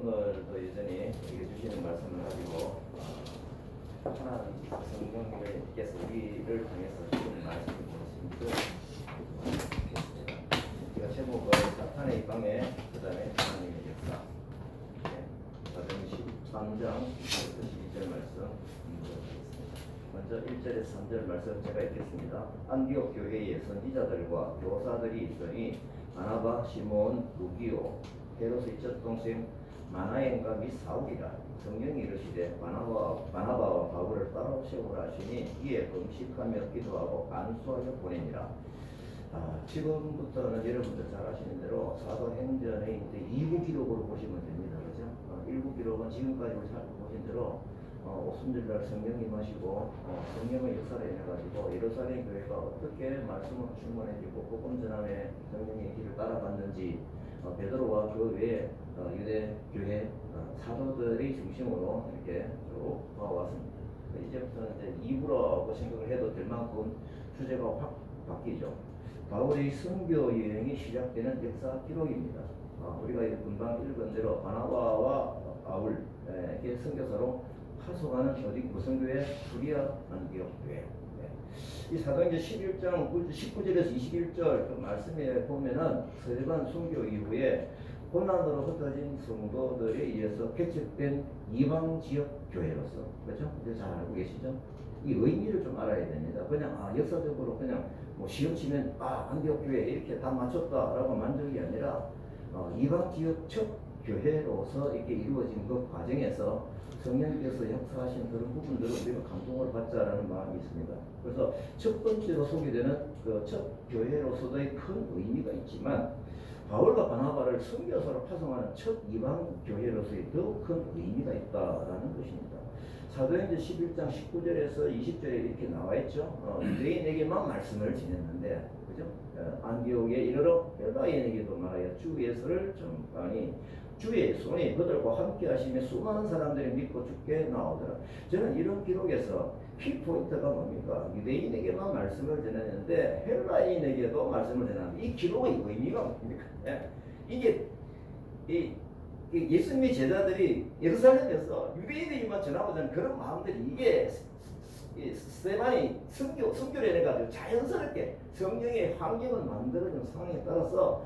오늘도 여전히 우리에게 주시는 말씀을 가지고 하나님 성령님께서 우리를 통해서 주시는 말씀이 무엇인지 제가 제목을 사탄의 입방에 그 다음에 하나님의 역사 사도행 13장 1절부터 12절 말씀 읽어드리겠습니다. 먼저 1절에서 3절 말씀 제가 읽겠습니다. 안디옥 교회에 선지자들과 교사들이 있으니 바나바, 시몬, 루기오, 헤롯의 젖동생 마나엔과 및 사울이라. 성령이 이르시되 바나바와 바울을 따로 세우라 하시니 이에 금식하며 기도하고 안수하여 보내니라. 지금부터는 여러분들 잘 아시는 대로 사도행전의 2부 기록으로 보시면 됩니다. 그죠? 1부 기록은 지금까지 우리 살펴보신 대로 오순절날 성령이 마시고 성령의 역사를 인해가지고 예루살렘 교회가 어떻게 말씀을 충만해지고 복음 전함에 성령의 길을 따라갔는지 베드로와 그 외에 유대 교회 사도들의 중심으로 이렇게 쭉 봐왔습니다. 이제부터는 이제 2부라고 생각을 해도 될 만큼 주제가 확 바뀌죠. 바울의 선교 여행이 시작되는 역사 기록입니다. 우리가 금방 읽은 대로 바나바와 바울의 선교사로 파송하는 어디 무슨 교회? 수리아 안디옥 교회. 이 사도행전 11장 19절에서 21절 그 말씀에 보면은 서대반 순교 이후에 고난으로 흩어진 성도들에 의해서 개척된 이방 지역 교회로서, 그렇죠? 잘 알고 계시죠? 이 의미를 좀 알아야 됩니다. 그냥 역사적으로 그냥 뭐 시험 치면 안디옥 교회 이렇게 다 맞췄다라고 만족이 아니라 이방 지역 첫 교회로서 이렇게 이루어진 그 과정에서 성령께서 역사하신 그런 부분들을 우리가 감동을 받자라는 마음이 있습니다. 그래서 첫 번째로 소개되는 그 첫 교회로서의 큰 의미가 있지만 바울과 바나바를 선교사로 파송하는 첫 이방 교회로서의 더 큰 의미가 있다라는 것입니다. 사도행전 11장 19절에서 20절에 이렇게 나와 있죠. 유대인에게만 말씀을 전했는데, 그죠? 안디옥에 이르러 헬라인에게도 말하여 주 예수를 전하니 주의 손이 그들과 함께 하시며 수많은 사람들이 믿고 죽게 나오더라. 저는 이런 기록에서 키포인트가 뭡니까? 유대인에게만 말씀을 전했는데 헬라인에게도 말씀을 전하는데 이 기록의 의미가 뭡니까? 이게 예수님의 제자들이 예루살렘에서 유대인에게만 전하고자 그런 마음들이 이게 스테반이 선교를 해가지고 자연스럽게 성경의 환경을 만들어준 상황에 따라서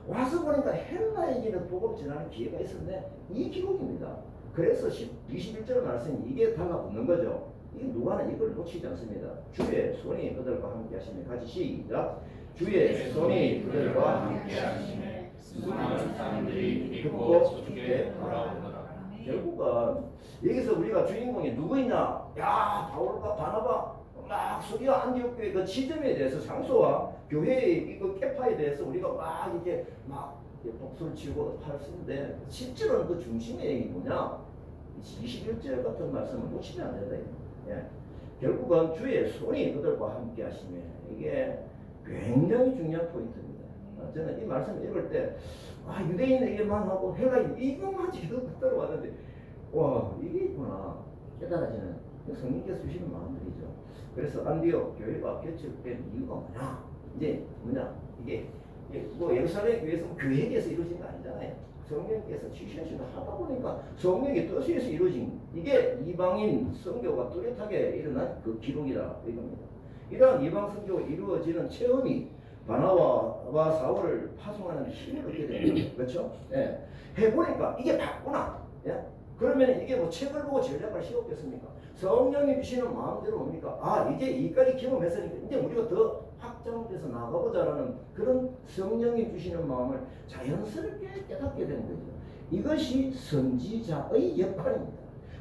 와서 보니까 헬라에게는 복음 전하는 기회가 있었네. 이 기록입니다. 그래서 21절 말씀이 이게 달라붙는 거죠. 이게 누가는 이걸 놓치지 않습니다. 주의 손이 그들과 함께 하시며 같이 시작. 주의 손이 그들과 함께 하시며 수많은 사람들이 믿고 죽게 돌아오더라. 결국은 여기서 우리가 주인공이 누구이냐? 바울과 바나바 막 수리아 안디옥 교회 그 지점에 대해서 장소와 교회의 그 캐파에 대해서 우리가 막 이렇게 막 복수를 치고 할 수 있는데 실제로는 그 중심의 얘기 뭐냐? 21절 같은 말씀을 놓치면 안 된다. 결국은 주의 손이 그들과 함께 하시며 이게 굉장히 중요한 포인트입니다. 저는 이 말씀 읽을 때 유대인에게만 하고 헬라인 이것만 지금 들어왔는데 이게 있구나 깨달아지는 성령께서 주시는 마음들이죠. 그래서 안디옥 교회가 개척된 이유가 이게 뭐 예루살렘 교회에서 교회에서 이루어진 거 아니잖아요. 성령께서 지시하시다 하다 보니까 성령의 뜻에서 이루어진 이게 이방인 선교가 뚜렷하게 일어난 그 기록이다 이겁니다. 이러한 이방 선교가 이루어지는 체험이 바나바와 사울을 파송하는 힘을 얻게 되는 거죠. 그렇죠? 해보니까 이게 맞구나. 그러면 이게 뭐 책을 보고 전략을 세웠겠습니까? 성령이 주시는 마음대로 뭡니까? 이제 이까지 경험했으니까 이제 우리가 더 확장돼서 나가보자라는 그런 성령이 주시는 마음을 자연스럽게 깨닫게 되는 거죠. 이것이 선지자의 역할입니다.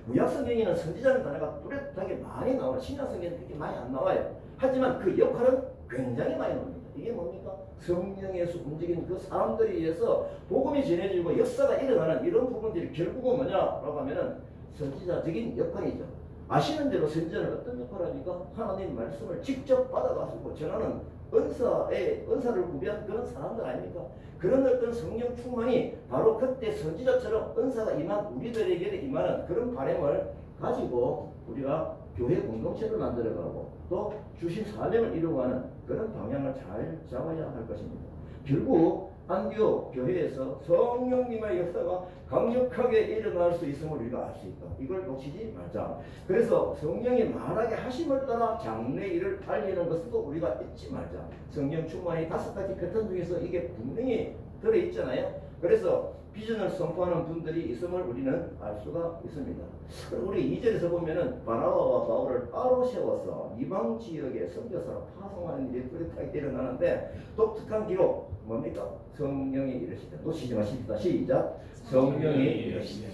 구약성경에는 선지자는 단어가 뚜렷하게 많이 나와요. 신약성경에는 그렇게 많이 안 나와요. 하지만 그 역할은 굉장히 많이 나옵니다. 이게 뭡니까? 성령에서 움직이는 그 사람들에 의해서 복음이 전해지고 역사가 일어나는 이런 부분들이 결국은 뭐냐라고 하면은 선지자적인 역할이죠. 아시는 대로 선지자는 어떤 역할을 하니까 하나님 말씀을 직접 받아가지고 전하는 은사를 구비한 그런 사람들 아닙니까? 그런 어떤 성령 충만이 바로 그때 선지자처럼 은사가 임한 우리들에게 임하는 그런 바람을 가지고 우리가 교회 공동체를 만들어가고 또 주신 사명을 이루어가는 그런 방향을 잘 잡아야 할 것입니다. 결국 안디옥 교회에서 성령님의 역사가 강력하게 일어날 수 있음을 우리가 알 수 있다. 이걸 놓치지 말자. 그래서 성령이 말하게 하심을 따라 장래 일을 알리는 것도 우리가 잊지 말자. 성령 충만이 5가지 패턴 중에서 이게 분명히 들어있잖아요. 그래서 비전을 선포하는 분들이 있음을 우리는 알 수가 있습니다. 그리고 우리 2절에서 보면은 바나바와 바울을 따로 세워서 이방 지역에 선교사로 파송하는 일이 뚜렷하게 일어나는데 독특한 기록 뭡니까? 성령이 이르시되. 놓치지 마십시다. 시작. 성령이 이르시되.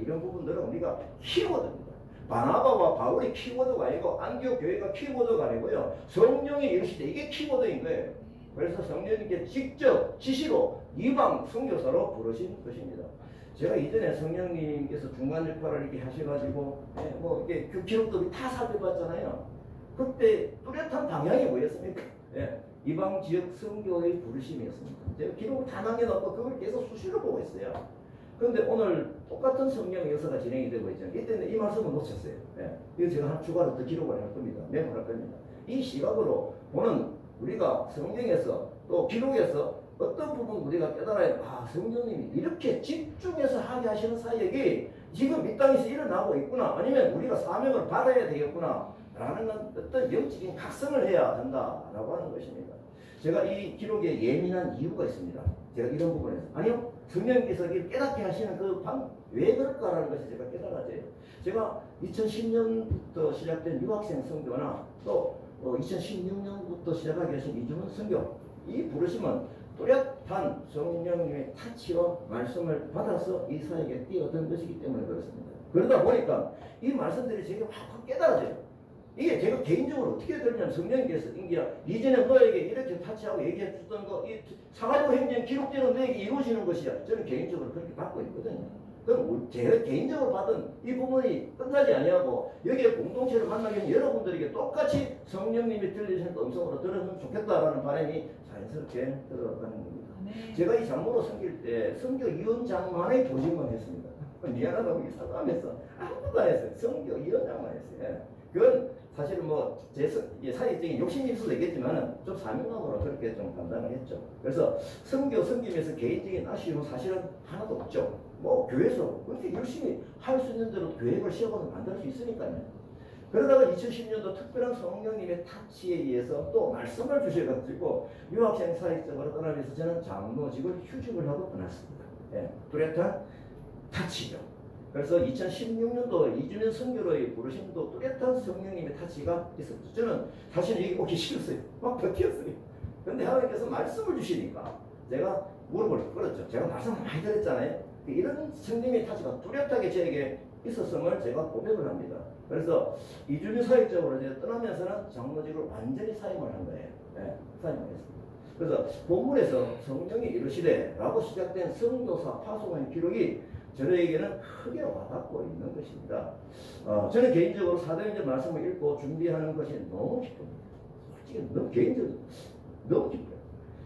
이런 부분들은 우리가 키워드입니다. 바나바와 바울이 키워드가 아니고 안디옥 교회가 키워드가 아니고요. 성령이 이르시되 이게 키워드인 거예요. 그래서 성령님께 직접 지시로 이방 선교사로 부르신 것입니다. 제가 이전에 성령님께서 중간 역할을 이렇게 하셔가지고 뭐 이게 그 기록들이 다 살펴봤잖아요. 그때 뚜렷한 방향이 뭐였습니까? 이방 지역 선교의 부르심이었습니다. 제가 기록을 다 남겨놓고 그걸 계속 수시로 보고 있어요. 그런데 오늘 똑같은 성령 역사가 진행이 되고 있잖아요. 이때는 이 말씀을 놓쳤어요. 이거 제가 한 추가로 더 기록을 할 겁니다. 메모할 겁니다. 이 시각으로 보는 우리가 성경에서 또 기록에서 어떤 부분 우리가 깨달아야 아 성령님이 이렇게 집중해서 하게 하시는 사역이 지금 이 땅에서 일어나고 있구나, 아니면 우리가 사명을 받아야 되겠구나 라는 어떤 영적인 각성을 해야 된다라고 하는 것입니다. 제가 이 기록에 예민한 이유가 있습니다. 제가 이런 부분에서 아니요, 성령님께서 이렇게 깨닫게 하시는 그 방 왜 그럴까라는 것이 제가 깨달아져요. 제가 2010년부터 시작된 유학생 선교나 또 2016년부터 시작하게 하신 이주문 선교, 이 부르심은 뚜렷한 성령님의 타치와 말씀을 받아서 이 사역에 뛰어든 것이기 때문에 그렇습니다. 그러다 보니까 이 말씀들이 제게 확 깨달아져요. 이게 제가 개인적으로 어떻게 들냐면 성령님께서 이전에 너에게 이렇게 타치하고 얘기해 주던 거, 이 사가지고 행전 기록되는 너에게 이루어지는 것이야. 저는 개인적으로 그렇게 받고 있거든요. 그럼 제가 개인적으로 받은 이 부분이 끝나지 아니하고 여기에 공동체를 만나게 하는 여러분들에게 똑같이 성령님이 들리시는 음성으로 들었으면 좋겠다라는 바람이 자연스럽게 들어가는 겁니다. 제가 이 장로로 섬길 때 선교위원장만의 조직만 했습니다. 미안하다고 사과하면서 아무것도 안 했어요. 선교위원장만 했어요. 그건 사실은 뭐 제 사회적인 욕심이 있어도 되겠지만은 좀 사명감으로 그렇게 좀 감당을 했죠. 그래서 섬기면서 개인적인 아쉬움은 사실은 하나도 없죠. 뭐 교회에서 그렇게 열심히 할 수 있는 대로 계획을 세워서 만들 수 있으니까요. 그러다가 2010년도 특별한 성령님의 타치에 의해서 또 말씀을 주셔가지고 유학생 사역적으로 떠나면서 저는 장로직을 휴직을 하고 떠났습니다. 뚜렷한 타치죠. 그래서 2016년도 이주년 선교로의 부르심도 뚜렷한 성령님의 타치가 있었죠. 저는 사실 여기 오기 싫었어요. 막 버텼어요. 그런데 하나님께서 말씀을 주시니까 제가 무릎을 꿇었죠. 제가 말씀을 많이 드렸잖아요. 이런 성령의 타치가 뚜렷하게 저에게 있었음을 제가 고백을 합니다. 그래서 이주년 사역적으로 제가 떠나면서는 장로직을 완전히 사임을 한 거예요. 사임을 했습니다. 그래서 본문에서 성령이 이르시되 라고 시작된 성도사 파송의 기록이 저에게는 크게 와닿고 있는 것입니다. 저는 개인적으로 사도행전 말씀을 읽고 준비하는 것이 너무 기쁩니다. 솔직히 너무 개인적으로 너무 기뻐요.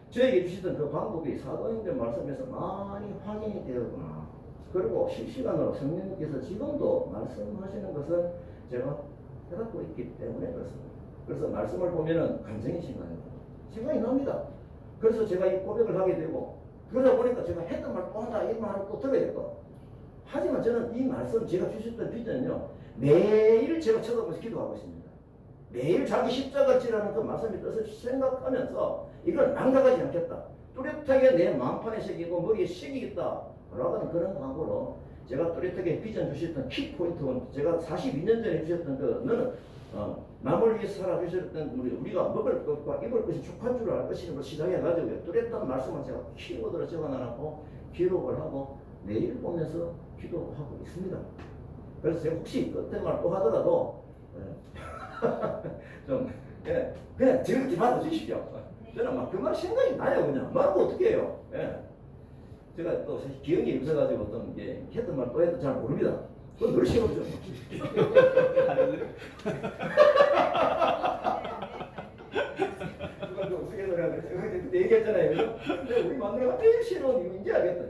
저에게 주시던 그 방법이 사도행전 말씀에서 많이 확인이 되었구나. 그리고 실시간으로 성령님께서 지금도 말씀하시는 것을 제가 깨닫고 있기 때문에 그렇습니다. 그래서 말씀을 보면은 감정이 생각이 납니다. 그래서 제가 이 고백을 하게 되고, 그러다 보니까 제가 했던 말 또 한다, 이 말을 또 들어야겠다. 하지만 저는 이 말씀, 제가 주셨던 비전은요, 매일 제가 쳐다보면서 기도하고 있습니다. 매일 자기 십자가를 지라는 그 말씀의 뜻을 생각하면서 이걸 망각하지 않겠다. 뚜렷하게 내 마음판에 새기고 머리에 새기겠다. 라는 그런 각오로 제가 뚜렷하게 비전 주셨던 키포인트는 제가 42년 전에 주셨던 그 너는 남을 위해서 살아주셨던 우리가 먹을 것과 입을 것이 족한 줄 알 것이는 걸 시작해가지고 뚜렷한 말씀을 제가 키워드로 적어놔놓고 기록을 하고 매일 보면서 기도하고 있습니다. 그래서 제가 혹시 어떤 말 또 하더라도 좀 그냥 즐겁게 받아주십시오. 저는 막 그 말 생각이 나요. 그냥 말하고 어떻게 해요. 제가 또 사실 기억이 없어가지고 어떤 게 했던 말 또 해도 잘 모릅니다. 그건 늘 시험이죠. 누가 또 어떻게 노래하는 그때 얘기했잖아요. 근데 우리 마누라가 제일 싫어하는 이유인지 알겠다.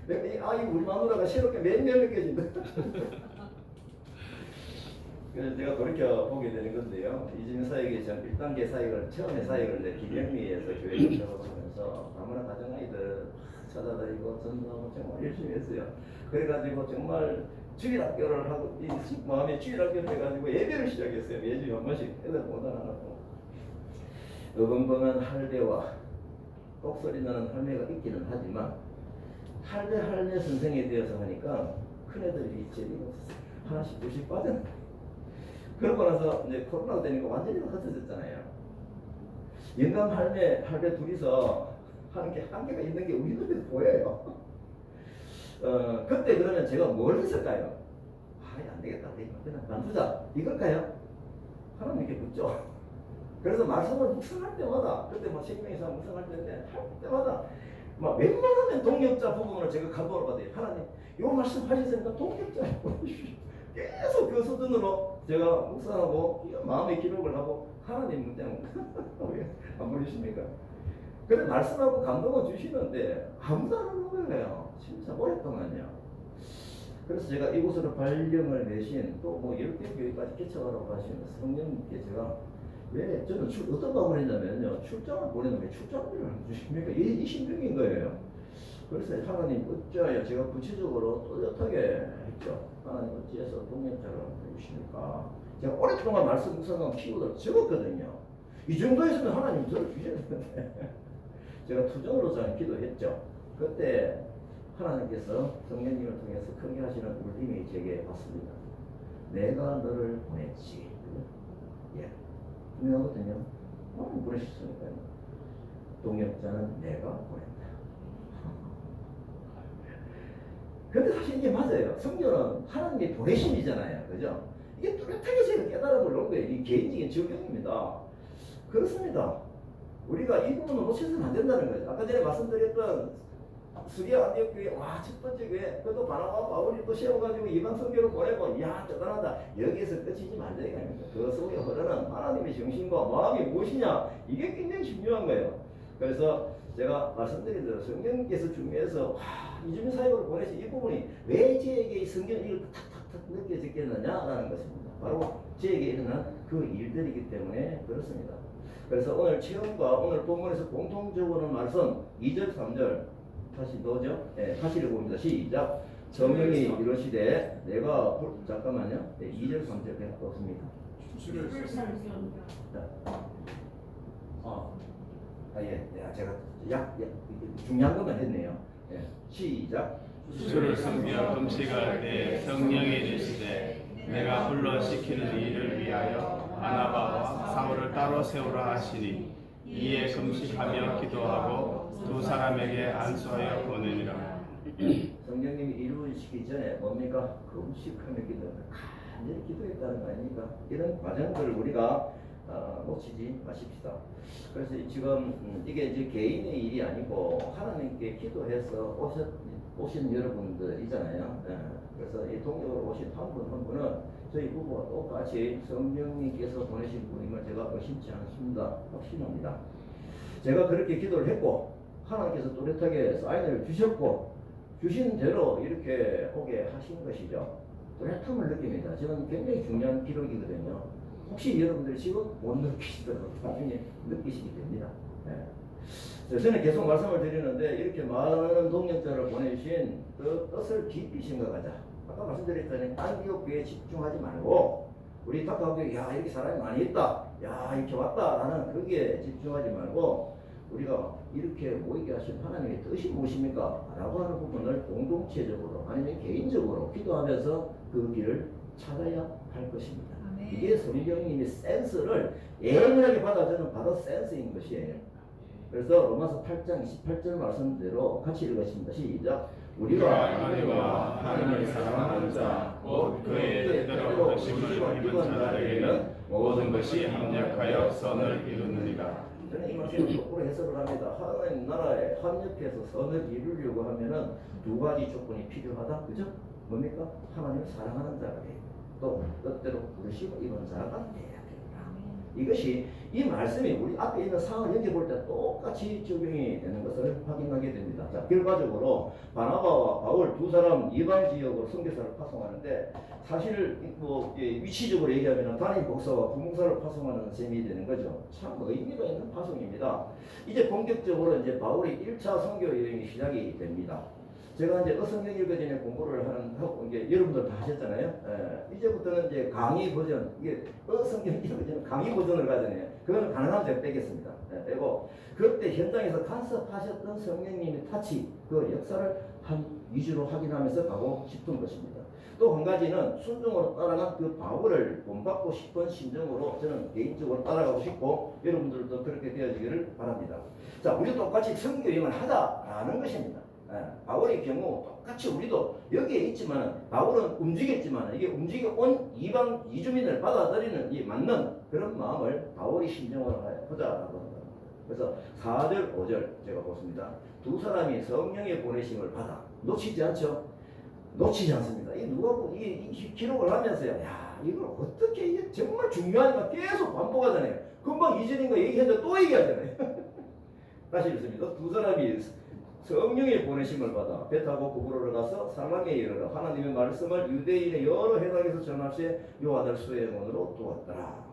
내가 이 우리 마누라가 새롭게 매일매일 느껴진다. 그래서 제가 돌이켜 보게 되는 건데요. 이주민 사역의 전 1단계 사역을 처음에 사역을 김영미에서 교회에 들어가면서 하면서 아무나 가정아이들 찾아다니고 전도하고 정말 열심히 했어요. 그래가지고 정말 주일학교를 하고 이 마음에 주일학교를 해가지고 예배를 시작했어요. 매주 한 번씩 애들 보다하고 어벙벙한 할배와 똑소리 나는 할매가 있기는 하지만 할매 선생이 되어서 하니까 큰애들이 재미가 없었어요. 하나씩 둘씩 빠져. 그러고 나서 이제 코로나가 되니까 완전히 흩어졌잖아요. 영감 할매 둘이서 하는 게 한계가 있는 게 우리 눈에 보여요. 그때 그러면 제가 뭘 했을까요? 안 되겠다. 그냥 만두자. 이걸까요? 하나님께 묻죠. 그래서 말씀을 묵상할 때마다, 그때 뭐 생명에서 묵상할 때인데, 할 때마다, 막 웬만하면 동역자 부분을 제가 감동을 받아요. 하나님, 이 말씀 하셨으니까 동역자 보내주십시오. 계속 그 수준으로 제가 묵상하고, 마음의 기록을 하고, 하나님 문제는 왜안 보내십니까? 그래 말씀하고 감동을 주시는데 아무도 안 하는 거예요. 진짜 오랫동안요. 그래서 제가 이곳으로 발령을 내신 또 뭐 10개 교회까지 개척하라고 하시는 성령님께 제가 왜 저는 어떤 마음을 했냐면요. 출장을 보내는 게 출장을 주십니까? 이 신명인 거예요. 그래서 하나님 어찌하여 제가 구체적으로 또렷하게 했죠. 하나님 어찌해서 동역자를 해주십니까? 제가 오랫동안 말씀 묵상하고 키워드를 적었거든요. 이 정도에서는 하나님 저를 주셔야 되는데 제가 투정으로 저는 기도했죠. 그때 하나님께서 성령님을 통해서 크게 하시는 울림이 제게 왔습니다. 내가 너를 보냈지. 예, 분명하거든요. 하나님 보내셨으니까요. 동역자는 내가 보낸다. 근데 사실 이게 맞아요. 성경은 하나님의 보내심이잖아요. 그죠? 이게 뚜렷하게 제가 깨달음을 놓은 거예요. 이 개인적인 적용입니다. 그렇습니다. 우리가 이 부분을 놓쳐서는 안 된다는 거죠. 아까 전에 말씀드렸던 수리아 안디옥 교회, 와, 첫 번째 교회, 그것도 바나바 바울이 또 세워가지고 이방 선교를 보내고, 이야, 대단하다. 여기에서 끝이지 말자 이겁니다. 그 속에 흐르는 하나님의 정신과 마음이 무엇이냐, 이게 굉장히 중요한 거예요. 그래서 제가 말씀드린 대로 성령께서 중요해서 이주민 사역으로 보내신 이 부분이 왜 저에게 이 성경 이걸 탁탁탁 느껴졌겠느냐라는 것입니다. 바로 저에게 일어난 그 일들이기 때문에 그렇습니다. 그래서 오늘 체험과 오늘 본문에서 공통적으로 말씀 2절 3절 다시 넣어죠. 네, 다시 읽어봅니다. 시작. 성령이 이러시되 내가 잠깐만요. 네, 2절 3절 그냥 없습니다. 예, 제가 중요한 것만 했네요. 예, 시작. 주를 섬겨 금식할 때 성령이 이르시되 내가 불러 시키는 일을 위하여 바나바와 사울을 따로 세우라 하시니 이에 금식하며 기도하고 두 사람에게 안수하여 보내니라. 성령님이 이루시기 전에 뭡니까? 금식하며 기도하며 간절히 기도했다는 거 아닙니까? 이런 과정들을 우리가 놓치지 마십시다. 그래서 지금 이게 이제 개인의 일이 아니고 하나님께 기도해서 오신 여러분들이잖아요. 그래서 이 동역으로 오신 한 분 한 분은 저희 부부와 똑같이 성령님께서 보내신 분임을 제가 의심치 않습니다. 확신합니다. 제가 그렇게 기도를 했고 하나님께서 또렷하게 사인을 주셨고 주신 대로 이렇게 오게 하신 것이죠. 또렷함을 느낍니다. 저는 굉장히 중요한 기록이거든요. 혹시 여러분들이 지금 못 느끼시더라도 나중에 느끼시게 됩니다. 저는 계속 말씀을 드리는데 이렇게 많은 동역자를 보내주신 그 뜻을 깊이 생각하자. 아까 말씀드렸더니 안디옥 교회에 집중하지 말고 우리 탁하교회 야 이렇게 사람이 많이 있다. 야 이렇게 왔다라는 거기에 집중하지 말고 우리가 이렇게 모이게 하신 하나님의 뜻이 무엇입니까? 라고 하는 부분을 공동체적으로 아니면 개인적으로 기도하면서 그 길을 찾아야 할 것입니다. 이게 성령님의 센스를 예민하게 받아 저는 바로 센스인 것이에요. 그래서 로마서 8장 28절 말씀대로 같이 읽었습니다. 시작. 우리가 하나님을 사랑하는 자, 곧 그의 뜻대로 부르심을 입은 자들에게는 모든 것이 합력하여 선을 이루느니라. 저는 이 말씀을 거꾸로 해석을 합니다. 하나님 나라에 합력해서 선을 이루려고 하면은 두 가지 조건이 필요하다. 그죠? 뭡니까? 하나님을 사랑하는 자가 돼요. 또 뜻대로 부르심을 입은 자가 돼야 된다. 이것이 이 말씀이 우리 앞에 있는 상황을 연결 볼 때 똑같이 적용이 되는 것을 확인하게 됩니다. 자, 결과적으로 바나바와 바울 두 사람 이방 지역으로 선교사를 파송하는데 사실 뭐 위치적으로 얘기하면 단임 목사와 부목사를 파송하는 셈이 되는 거죠. 참 의미가 있는 파송입니다. 이제 본격적으로 이제 바울이 1차 선교 여행이 시작이 됩니다. 제가 이제 어성경 읽어전에 공부를 하고 이제 여러분들 다 하셨잖아요. 이제부터는 이제 강의 버전, 이게 어성경 읽어전 강의 버전을 가잖아요. 그건 가능하면 제가 빼겠습니다. 빼고 그때 현장에서 간섭하셨던 성령님의 타치, 그 역사를 한 위주로 확인하면서 가고 싶은 것입니다. 또 한 가지는 순종으로 따라간 그 바울을 본받고 싶은 심정으로 저는 개인적으로 따라가고 싶고 여러분들도 그렇게 되어지기를 바랍니다. 자, 우리도 똑같이 선교 여행을 하자라는 것입니다. 바울의 경우 똑같이 우리도 여기에 있지만 바울은 움직였지만 이게 움직여 온 이방 이주민을 받아들이는 이 맞는 그런 마음을 바울이 심정으로 하자라고 합니다. 그래서 4절 5절 제가 보습니다. 두 사람이 성령의 보내심을 받아 놓치지 않죠. 놓치지 않습니다. 이 누가 이 기록을 하면서요. 야, 이걸 어떻게 이게 정말 중요하니까 계속 반복하잖아요. 금방 2절인가 얘기했는데 또 얘기하잖아요. 다시 읽습니다. 두 사람이 성령의 보내심을 받아 배 타고 구부로를 가서 사람에 이르러 하나님의 말씀을 유대인의 여러 해당에서 전합시에 요하들 수행원으로 두었더라.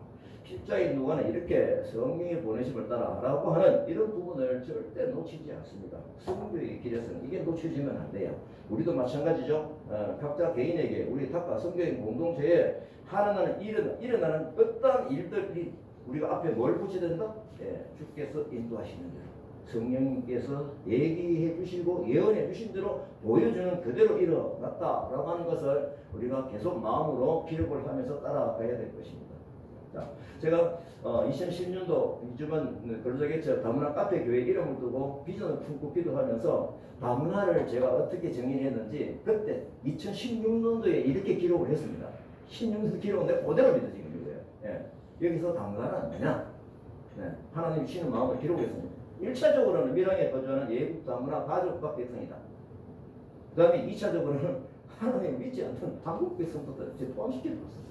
10장의 누가는 이렇게 성령의 보내심을 따라라고 하는 이런 부분을 절대 놓치지 않습니다. 성교의 길에서는 이게 놓쳐지면 안 돼요. 우리도 마찬가지죠. 각자 개인에게 우리 각각 성교의 공동체에 하나는 일어나는 어떠한 일들이 우리가 앞에 뭘 붙여야 된다? 주께서 인도하시는 대로 성령님께서 얘기해 주시고 예언해 주신 대로 보여주는 그대로 일어났다라고 하는 것을 우리가 계속 마음으로 기록을 하면서 따라가야 될 것입니다. 자, 제가 2010년도 이주만 근로자개척 다문화 카페 교회 이름을 두고 비전을 품고 기도하면서 다문화를 제가 어떻게 정의했는지 그때 2016년도에 이렇게 기록을 했습니다. 16년도 기록은 내가 그대로입니다 지금 이거예요. 여기서 다문화는 뭐냐? 하나님 주시는 마음을 기록했습니다. 1차적으로는 밀양에 거주하는 예국 다문화 가족과 백성이다. 그 다음에 2차적으로는 하나님을 믿지 않는 한국 백성부터 포함시켜 줬어요.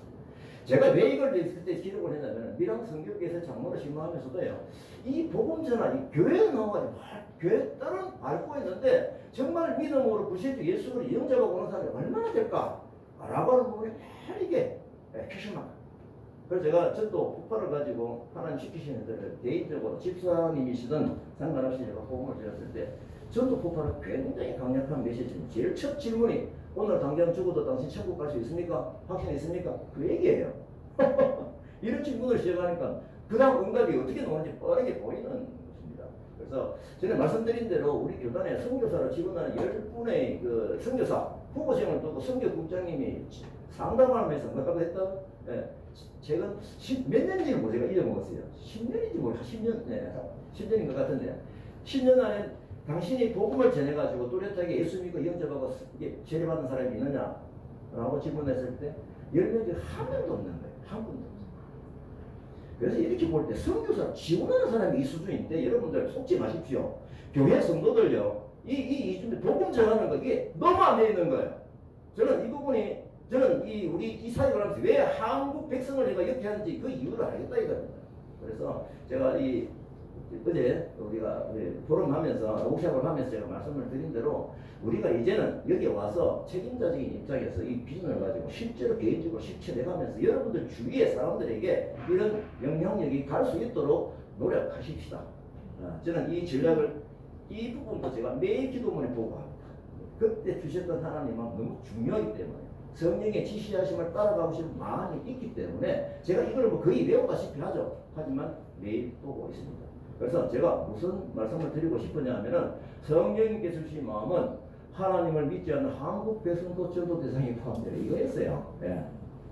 제가 왜 이걸 그때 기록을 했냐면 밀양 성교교에서 장로를 심호하면서도요. 이 복음 전화 이 교회에 나와가지고 교회 딸은 밟고 있는데 정말 믿음으로 구세주 예수를 영접하고 오는 사람이 얼마나 될까? 라고 하는 부분이 이게 캐셔만. 그래서 제가 저도 폭발을 가지고 하나님 시키시는 데를 개인적으로 집사님이시든 상관없이 제가 복음을 드렸을 때 전도 폭발은 굉장히 강력한 메시지입니다. 제일 첫 질문이 오늘 당장 죽어도 당신 천국 갈 수 있습니까? 확신 있습니까? 그 얘기예요. 이런 질문을 시작하니까 그 다음 응답이 어떻게 나오는지 뻔하게 보이는 것입니다. 그래서 저는 말씀드린 대로 우리 교단에 선교사를 지원하는 10분의 그 선교사 후보생을 두고 선교국장님이 상담을 하면서 뭐라고 했다? 제가 몇 년인지 제가 잊어먹었어요. 10년인지 모르겠어요. 10년인 것 같은데 10년 안에 당신이 복음을 전해가지고 뚜렷하게 예수 믿고 영접하고 세례받은 사람이 있느냐? 라고 질문했을 때 10명 중에 한 명도 없는 거예요. 한 분도 없어요. 그래서 이렇게 볼 때 선교사 지원하는 사람이 이 수준인데 여러분들 속지 마십시오. 교회 성도들요. 이 복음 전하는 거 이게 너무 안 돼 있는 거예요. 저는 이 부분이 우리 이 사역을 하면서 왜 한국 백성을 내가 이렇게 하는지 그 이유를 알겠다 이겁니다. 그래서 제가 어제 우리가 포럼하면서 워크숍을 하면서 제가 말씀을 드린 대로 우리가 이제는 여기 와서 책임자적인 입장에서 이 비전을 가지고 실제로 개인적으로 실천해가면서 여러분들 주위의 사람들에게 이런 영향력이 갈 수 있도록 노력하십시다. 저는 이 전략을 이 부분도 제가 매일 기도문에 보고 합니다. 그때 주셨던 하나님은 너무 중요하기 때문에 성령의 지시하심을 따라가고 싶은 마음이 있기 때문에 제가 이걸 뭐 거의 외우다시피 하죠. 하지만 매일 보고 있습니다. 그래서 제가 무슨 말씀을 드리고 싶으냐 하면은 성령님께서 주신 마음은 하나님을 믿지 않는 한국 백성도 전도 대상에 포함되어 이거였어요.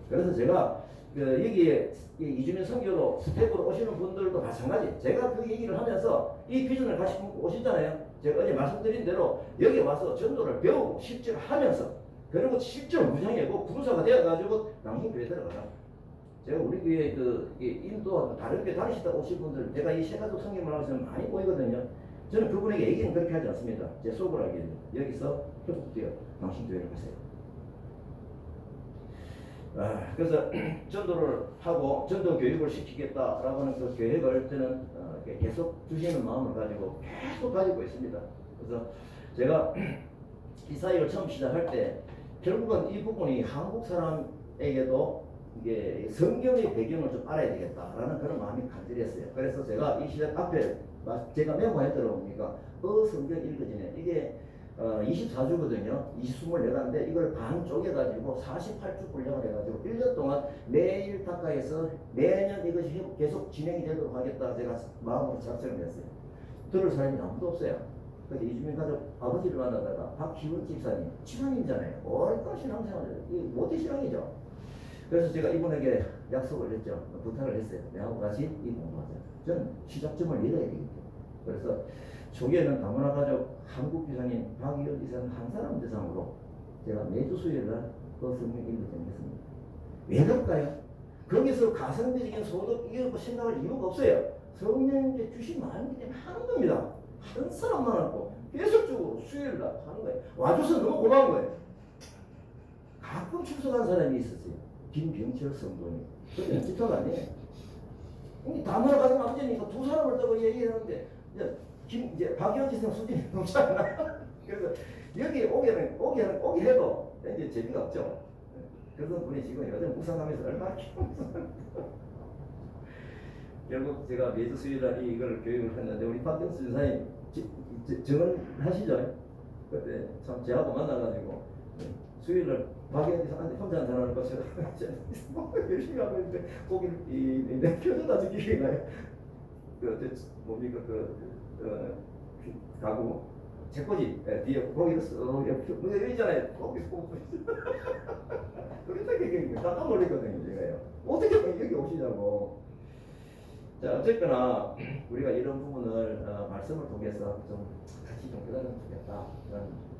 그래서 제가 여기에 이주민 선교로 스텝으로 오시는 분들도 마찬가지. 제가 그 얘기를 하면서 이 비전을 같이 품고 오시잖아요. 제가 어제 말씀드린 대로 여기 와서 전도를 배우고 실제로 하면서 그리고 실제로 무장하고 군사가 되어가지고 당신 교회 들어가라. 제가 우리 교회 인도 다른 교회 다니시다 오신 분들 제가 이 세가족 성경을 하면서 많이 보이거든요. 저는 그분에게 얘기는 그렇게 하지 않습니다. 제 속으로 알게 됩니다. 여기서 회복되어 당신 교회를 가세요. 그래서 전도를 하고 전도 교육을 시키겠다라고 하는 그 계획을 저는 계속 주시는 마음을 가지고 계속 가지고 있습니다. 그래서 제가 이 사역을 처음 시작할 때 결국은 이 부분이 한국 사람에게도 이게 성경의 배경을 좀 알아야 되겠다라는 그런 마음이 간절했어요. 그래서 제가 이 시작 앞에 제가 메모했더라고 보니까 성경 읽어지네. 이게 24주거든요. 24인데 이걸 반 쪼개가지고 48주 분량을 해가지고 1년 동안 매일 닦아해서 매년 이것이 계속 진행이 되도록 하겠다 제가 마음으로 작성을 했어요. 들을 사람이 아무도 없어요. 그래서 이주민 가족 아버지를 만나다가 박희원 집사님 친환이잖아요. 오랫동안 신앙생활을 이 모태 신앙이죠. 그래서 제가 이분에게 약속을 했죠. 부탁을 했어요. 내하고 같이 이 공부하자. 저는 시작점을 내려야 되겠죠. 그래서 초기에는 다문화 가족 한국 기사님 박희원 이사님 한 사람 대상으로 제가 매주 수요일날 그 성경 읽을 정했습니다. 왜 그럴까요? 거기서 가성비적인 소득 이런 생각할 이유가 없어요. 성령님께 주신 마음이기 때문에 하는 겁니다. 한 사람만 하고 계속적으로 수요일날 하는 거예요. 와줘서 너무 고마운 거예요. 가끔 출석한 사람이 있었어요. 김병철 성도님. 그게 집사가 아니에요. 다문화 가정 아버지니까 두 사람을 떠고 얘기하는데 이제 박희원 지사 수준이 높지 않나요? 그래서 여기 오게 해도 이제 재미가 없죠. 그래서 분이 지금 요즘 묵상하면서 얼마나 키우면서 결국 제가 매주 수요일날 이걸 교육을 했는데 우리 박경수 지사님 증언하시죠? 그때 참 제하고 만나가지고 수요일날 박경수 지사한테 혼자 전화하는 것을 열심히 하고 있는데 거기 내 표정 아주 기억이 나요. 뭡니까 가구 책꽂이 뒤에 고기를 쓱 여기 있잖아요. 고기 그렇게 깜짝 놀랐거든요. 제가요. 어떻게 여기 오시냐고. 자, 어쨌거나 우리가 이런 부분을 말씀을 통해서 좀 같이 좀 깨달으면 좋겠다.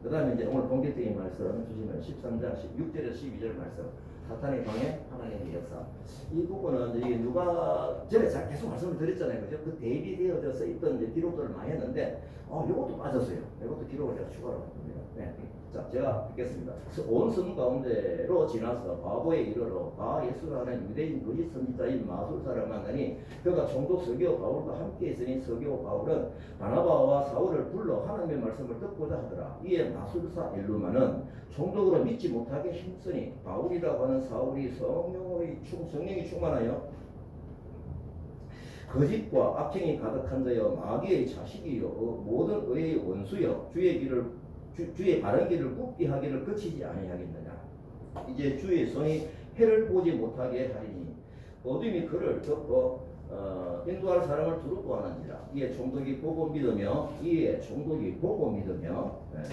그 다음에 이제 오늘 본격적인 말씀 주시면 13장 6절에서 12절 말씀 사탄의 방해 하나님의 역사. 이 부분은 이게 누가 전에 계속 말씀을 드렸잖아요. 그죠? 그 대비되어져 있던 이제 기록들을 많이 했는데 이것도 빠졌어요. 이것도 기록을 제가 추가로 할 겁니다. 네. 자, 제가 읽겠습니다. 온 성 가운데로 지나서 바보에 이르러 바 예수라 하는 유대인 거짓 선지자인 마술사를 만나니 그가 총독 서기오 바울과 함께 있으니 서기오 바울은 바나바와 사울을 불러 하나님의 말씀을 듣고자 하더라. 이에 마술사 엘루마는 총독으로 믿지 못하게 힘쓰니 바울이라고 하는 사울이 성령이 충만하여 거짓과 악행이 가득한 자여 마귀의 자식이요 모든 의의 원수여 주의 바른 길을 굽게 하기를 그치지 아니하겠느냐. 이제 주의 손이 해를 보지 못하게 하리니 어둠이 그를 덮고 인도할 사람을 두렵고 하는지라. 이에 총독이 보고 믿으며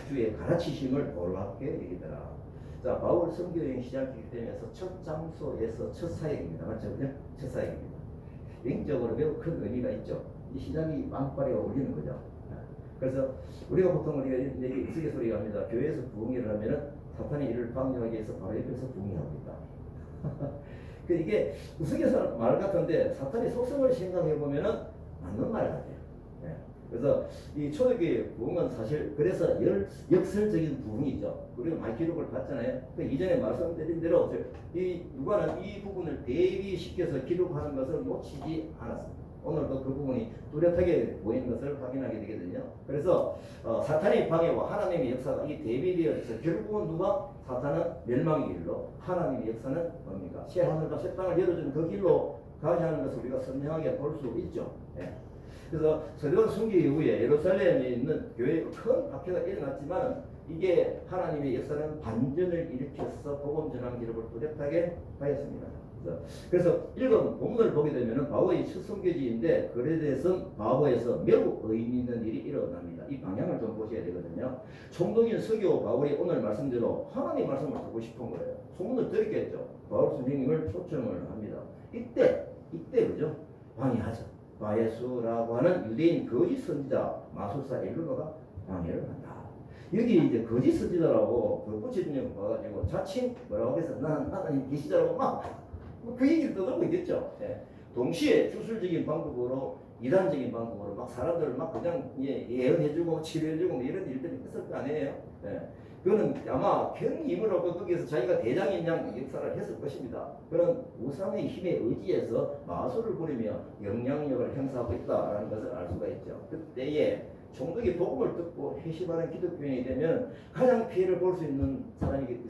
주의 가르치심을 놀랍게 여기더라. 자, 바울 선교여행 시작하기 때문에서 첫 장소에서 첫 사역입니다. 맞죠? 첫 사역입니다. 영적으로 매우 큰 의미가 있죠. 이 시작이 빵빠리가 울리는 거죠. 그래서 우리가 보통 우리가 이렇게 우스갯소리가 합니다. 교회에서 부흥회를 하면은 사탄이 이를 방해하기 위해서 바로 옆에서 부흥회하고 있다. 이게 우스갯소리 말 같은데 사탄의 속성을 생각해 보면은 맞는 말 같아요. 네. 그래서 이 초대교회 부흥은 사실 그래서 역설적인 부흥이죠. 우리가 많이 기록을 봤잖아요. 이전에 말씀드린 대로 누가는 이 부분을 대비시켜서 기록하는 것을 놓치지 않았습니다. 오늘도 그 부분이 뚜렷하게 보이는 것을 확인하게 되거든요. 그래서 사탄의 방해와 하나님의 역사가 이 대비되어 있어서 결국은 사탄은 멸망의 길로 하나님의 역사는 뭡니까? 새 하늘과 새 땅을 열어주는 그 길로 가게 하는 것을 우리가 선명하게 볼 수 있죠. 예. 그래서 서대원 순교 이후에 예루살렘에 있는 교회에 큰 박해가 일어났지만 이게 하나님의 역사는 반전을 일으켜서 복음 전환 기록을 뚜렷하게 하였습니다. 그래서 읽은 본문을 보게 되면 바오의 첫 선교지인데 그에 대해서 바오에서 매우 의미 있는 일이 일어납니다. 이 방향을 좀 보셔야 되거든요. 총독인 서기오 바울이 오늘 말씀대로 하나님 말씀을 듣고 싶은 거예요. 소문을 들었겠죠. 바울 선생님을 초청을 합니다. 이때 그죠? 방해하죠. 바예수라고 하는 유대인 거짓 선지자 마술사 엘루마가 방해를 한다. 여기 이제 거짓 선지자라고 붙여주는 거 봐가지고 자칭 뭐라고 해서 나는 하나님 계시다라고 막 그 얘기를 떠들고 있겠죠. 예. 동시에 주술적인 방법으로 이단적인 방법으로 막 사람들을 막 그냥 예언해주고 치료해주고 이런 일들이 있을 거 아니에요. 예. 그거는 아마 큰 힘을 얻고 거기에서 자기가 대장인 양 역사를 했을 것입니다. 그런 우상의 힘에 의지해서 마술을 부리며 영향력을 행사하고 있다라는 것을 알 수가 있죠. 그때에 총독이 복음을 듣고 회심하는 기독교인이 되면 가장 피해를 볼 수 있는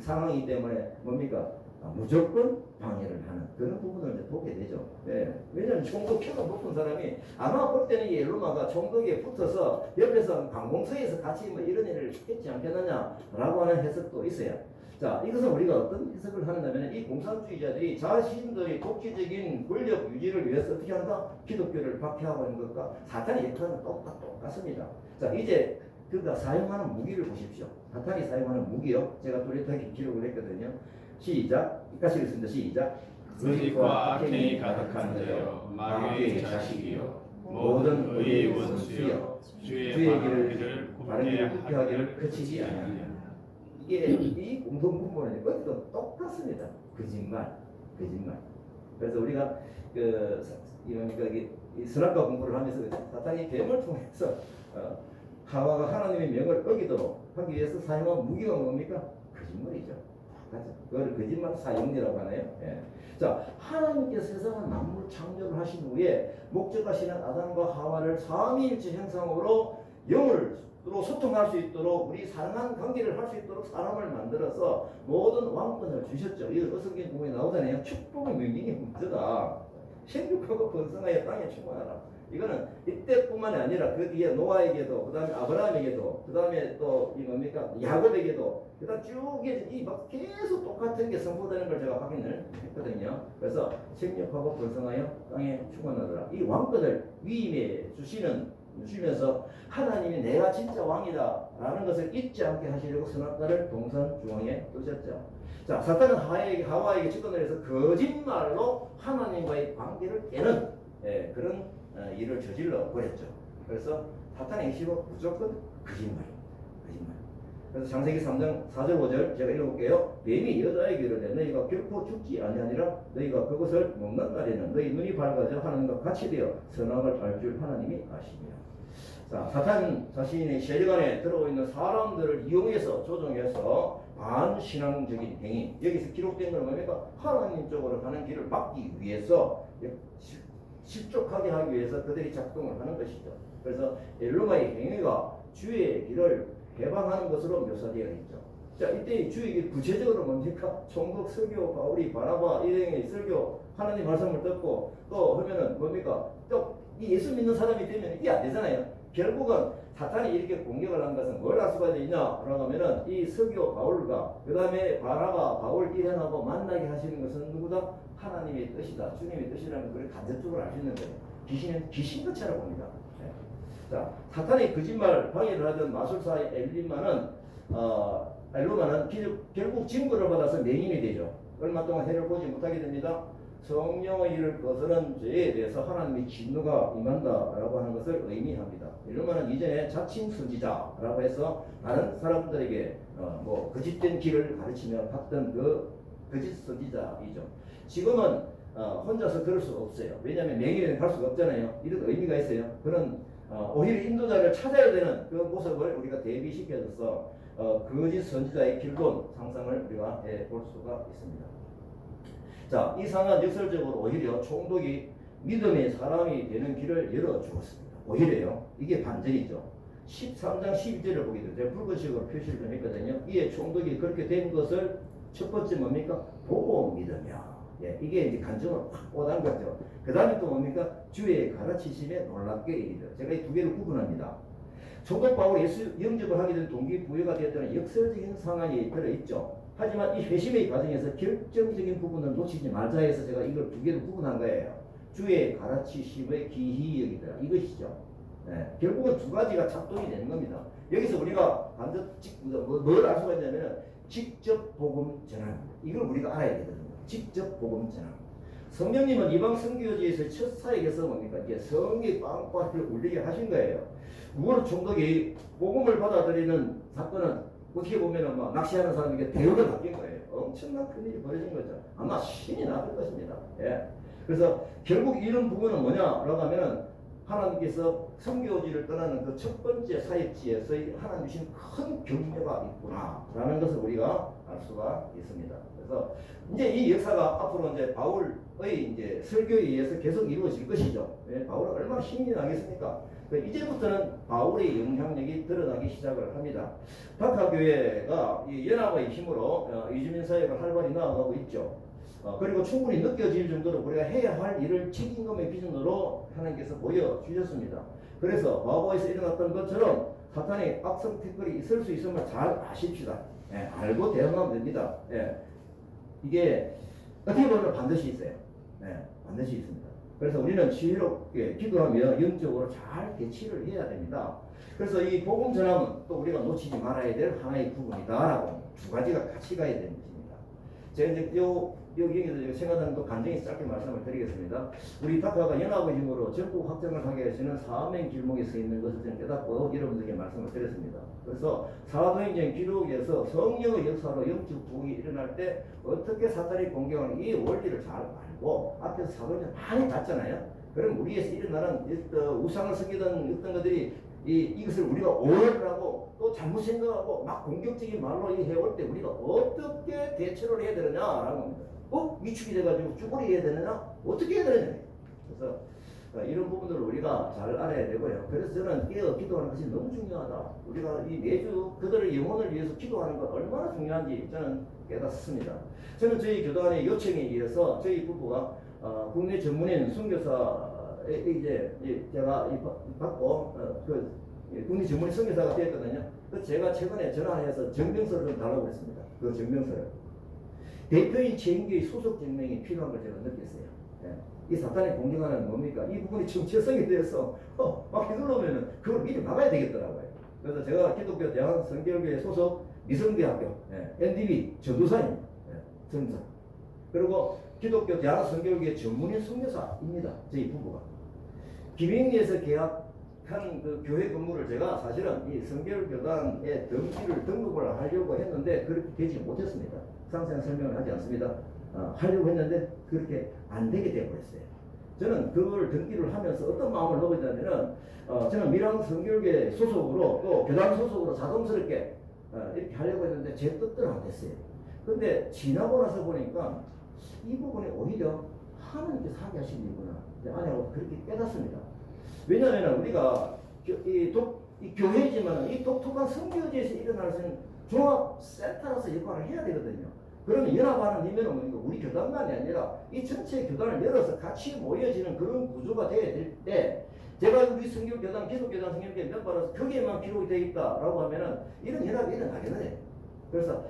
상황이기 때문에 뭡니까? 무조건 방해를 하는 그런 부분을 이제 보게 되죠. 예. 왜냐하면 총독회가 높은 사람이 아마 볼 때는 이 엘로마가 총독에 붙어서 옆에서 관공서에서 같이 뭐 이런 일을 했지 않겠느냐라고 하는 해석도 있어요. 자, 이것은 우리가 어떤 해석을 하느냐면 이 공산주의자들이 자신들의 독재적인 권력 유지를 위해서 어떻게 한다? 기독교를 박해하고 있는 것과 사탄의 역할은 똑같습니다. 자, 이제 그가 사용하는 무기를 보십시오. 사탄이 사용하는 무기요. 제가 뚜렷하게 기록을 했거든요. 시작. 이까지 읽습니다. 시작. 거짓과 악행이 가득한 자여 마귀의 자식이여 모든 의의 원수여 주의 길을 굽게 하기를 그치지 아니하냐. 이게 이 공동분모는 어디도 똑같습니다. 거짓말. 그래서 우리가 이 선악과 공부를 하면서 사탄이 뱀을 통해서 하와가 하나님의 명을 어기도록 하기 위해서 사용한 무기가 뭡니까? 거짓말이죠. 그걸 거짓말 사용이라고 하네요. 예. 자, 하나님께서 세상을 만물 창조를 하신 후에 목적하시는 아담과 하와를 삼위일체 형상으로 영으로 소통할 수 있도록 우리 사랑하는 관계를 할 수 있도록 사람을 만들어서 모든 왕권을 주셨죠. 이거 어성경 부분에 나오잖아요. 축복의 명령이 문제다. 생육하고 번성하여 땅에 충만하라. 이거는 이때뿐만이 아니라 그 뒤에 노아에게도, 그 다음에 아브라함에게도, 그 다음에 또 이 뭡니까 야곱에게도, 그 다음 쭉 막 계속 똑같은 게 선포되는 걸 제가 확인을 했거든요. 그래서 생육하고 번성하여 땅에 충만하더라. 이 왕권을 위임해 주시면서 하나님이 내가 진짜 왕이다 라는 것을 잊지 않게 하시려고 선악과를 동산 중앙에 두셨죠. 자, 사탄은 하와에게 접근을 해서 거짓말로 하나님과의 관계를 깨는 그런 일을 저질러 버렸죠. 그래서 사탄의 행실은 무조건 거짓말. 그래서 창세기 3장 4절 5절 제가 읽어볼게요. 뱀이 여자에게 이르되 너희가 결코 죽지 아니하니라. 너희가 그것을 먹는 날에는 너희 눈이 밝아져 하나님과 같이 되어 선악을 알 줄 하나님이 아시니라. 자, 사탄은 자신의 세력안에 들어오 있는 사람들을 이용해서 조종해서 반신앙적인 행위, 여기서 기록된 건 뭡니까? 하나님 쪽으로 가는 길을 막기 위해서 실족하게 하기 위해서 그들이 작동을 하는 것이죠. 그래서 엘로마의 행위가 주의 길을 해방하는 것으로 묘사되어 있죠. 자, 이때 주의 길 구체적으로 뭡니까? 총독, 설교, 바울이, 바나바, 일행의 설교, 하나님 말씀을 듣고 또 하면은 뭡니까? 또 이 예수 믿는 사람이 되면 이게 안 되잖아요. 결국은 사탄이 이렇게 공격을 한 것은 뭘 알 수가 있냐라고 하면은 이 설교 바울과 그 다음에 바나바, 바울 일행하고 만나게 하시는 것은 누구다? 하나님의 뜻이다. 주님의 뜻이라는 걸 간접적으로 알 수 있는 거예요. 귀신은 귀신같이라고 봅니다. 네. 자, 사탄의 거짓말 방해를 하던 마술사 엘로마는 결국 징벌을 받아서 맹인이 되죠. 얼마 동안 해를 보지 못하게 됩니다. 성령의 일을 거스른 죄에 대해서 하나님의 진노가 임한다라고 하는 것을 의미합니다. 엘로마는 이전에 자칭 선지자라고 해서 다른 사람들에게 거짓된 길을 가르치며 갔던 그 거짓 선지자이죠. 지금은 혼자서 그럴 수 없어요. 왜냐하면 맹인은 갈 수가 없잖아요. 이런 의미가 있어요. 그런 오히려 인도자를 찾아야 되는 그 모습을 우리가 대비시켜줘서 거짓 선지자의 길론 상상을 우리가 해볼 수가 있습니다. 자, 이 상은 역설적으로 오히려 총독이 믿음의 사람이 되는 길을 열어주었습니다. 오히려요. 이게 반전이죠. 13장 12절을 보게 되죠. 제가 붉은색으로 표시를 좀 했거든요. 이에 총독이 그렇게 된 것을 첫 번째 뭡니까? 보고 믿으며. 예, 이게 이제 간증을 확 오단 거죠. 그 다음에 또 뭡니까? 주의 가르치심에 놀랍게 이르죠. 제가 이 두 개를 구분합니다. 총독 바울이 예수 영접을 하게 된 동기부여가 되었다는 역설적인 상황이 들어있죠. 하지만 이 회심의 과정에서 결정적인 부분을 놓치지 말자 해서 제가 이걸 두 개를 구분한 거예요. 주의 가르치심의 기히 여기더라. 이것이죠. 네, 결국은 두 가지가 작동이 되는 겁니다. 여기서 우리가 뭘 알 수가 있냐면 직접 복음 전환. 이걸 우리가 알아야 되거든요. 직접 복음 전환. 성령님은 이방 선교지에서 첫 사역에서 뭡니까? 이제 성의 빵빠를 울리게 하신 거예요. 우월 총독이 복음을 받아들이는 사건은 어떻게 보면은 막 낚시하는 사람에게 대우를 받긴 거예요. 엄청난 큰일이 벌어진 거죠. 아마 신이 났을 것입니다. 예. 그래서 결국 이런 부분은 뭐냐라고 하면은 하나님께서 선교지를 떠나는 그 첫 번째 사역지에서의 하나님 주신 큰 격려가 있구나라는 것을 우리가 알 수가 있습니다. 그래서 이제 이 역사가 앞으로 이제 바울의 이제 설교에 의해서 계속 이루어질 것이죠. 바울은 얼마나 힘이 나겠습니까? 이제부터는 바울의 영향력이 드러나기 시작을 합니다. 박하교회가 이 연합의 힘으로 이주민 사역을 활발히 나아가고 있죠. 그리고 충분히 느껴질 정도로 우리가 해야 할 일을 책임감의 비전으로 하나님께서 보여주셨습니다. 그래서 과거에서 일어났던 것처럼 사탄의 악성 댓글이 있을 수 있음을 잘 아십시다. 알고 대응하면 됩니다. 이게 어떻게 보면 반드시 있어요. 반드시 있습니다. 그래서 우리는 지혜롭게 기도하며 영적으로 잘 대치를 해야 됩니다. 그래서 이 복음 전함은 또 우리가 놓치지 말아야 될 하나의 부분이다라고 두 가지가 같이 가야 되는 것입니다. 제가 이제 여기에서 생각하는 또 간증이 짧게 말씀을 드리겠습니다. 우리 다카가 연합의 힘으로 전국 확장을 하게 하시는 사명 길목에 서 있는 것을 저는 깨닫고 여러분들에게 말씀을 드렸습니다. 그래서 사도행전 기록에서 성령의 역사로 영적 부흥이 일어날 때 어떻게 사탄이 공격하는 이 원리를 잘 알고 앞에서 사도행전 많이 봤잖아요. 그럼 우리에서 일어나는 우상을 섬기던 어떤 것들이 이것을 우리가 오해를 하고 또 잘못 생각하고 막 공격적인 말로 해올 때 우리가 어떻게 대처를 해야 되느냐라는 겁니다. 위축이 돼가지고 쭈구리 해야 되느냐? 어떻게 해야 되느냐? 그래서 이런 부분들을 우리가 잘 알아야 되고요. 그래서 저는 깨어 기도하는 것이 너무 중요하다. 우리가 이 매주 그들의 영혼을 위해서 기도하는 것 얼마나 중요한지 저는 깨닫습니다. 저는 저희 교단의 요청에 의해서 저희 부부가 국내 전문인 선교사에 이제 제가 받고 국내 전문인 선교사가 되었거든요. 그래서 제가 최근에 전화해서 증명서를 좀 달라고 했습니다. 그 증명서를. 대표인 체인교의 소속 증명이 필요한 걸 제가 느꼈어요. 이 사탄이 공격하는 뭡니까? 이 부분이 정체성에 대해서 막 휘둘러면은 그걸 미리 막아야 되겠더라고요. 그래서 제가 기독교 대한 성결교회 소속 미성대학교 NDB 전도사입니다. 전도사. 그리고 기독교 대한 성결교회 전문인 선교사입니다. 저희 부부가. 김행리에서 계약한 그 교회 건물을 제가 사실은 이 성결교단의 등록을 하려고 했는데 그렇게 되지 못했습니다. 상세한 설명을 하지 않습니다. 하려고 했는데 그렇게 안 되게 되어버렸어요. 저는 그걸 등기를 하면서 어떤 마음을 먹고 있냐면은 저는 미랑 성결교회 소속으로 또 교단 소속으로 자동스럽게 이렇게 하려고 했는데 제 뜻대로 안 됐어요. 근데 지나고 나서 보니까 이 부분이 오히려 하나님께서 하게 하신 일구나. 아내하고 그렇게 깨닫습니다. 왜냐하면 우리가 이 교회지만 이 독특한 선교지에서 일어날 수 있는 종합센터로서 역할을 해야 되거든요. 그러면 연합하는 힘은 뭡니까? 우리 교단만이 아니라 이 전체 교단을 열어서 같이 모여지는 그런 구조가 되어야 될 때 제가 우리 성결교단, 기독교단 성결교회 멤버로서 거기에만 기록이 되어 있다라고 하면은 이런 연합이 일어나겠네. 그래서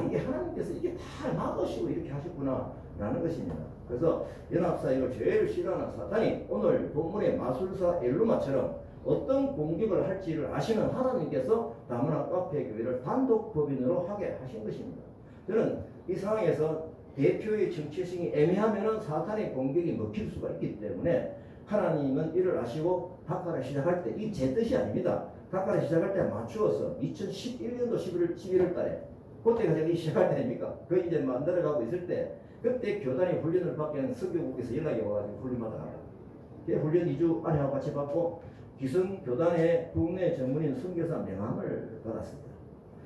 이게 하나님께서 이게 다 막으시고 이렇게 하셨구나 라는 것입니다. 그래서 연합사역을 제일 싫어하는 사탄이 오늘 본문의 마술사 엘루마처럼 어떤 공격을 할지를 아시는 하나님께서 다문화 카페 교회를 단독 법인으로 하게 하신 것입니다. 저는 이 상황에서 대표의 정체성이 애매하면은 사탄의 공격이 먹힐 수가 있기 때문에 하나님은 이를 아시고 다카를 시작할 때, 이 제 뜻이 아닙니다. 다카를 시작할 때 맞추어서 2011년도 11월 달에 그때가 저기 시작할 때 아닙니까? 그 이제 만들어가고 있을 때 그때 교단이 훈련을 받게 한 성교국에서 연락이 와가지고 훈련받아 갑니다. 훈련 2주 아내하고 같이 받고 기성 교단의 국내 전문인 선교사 명함을 받았습니다.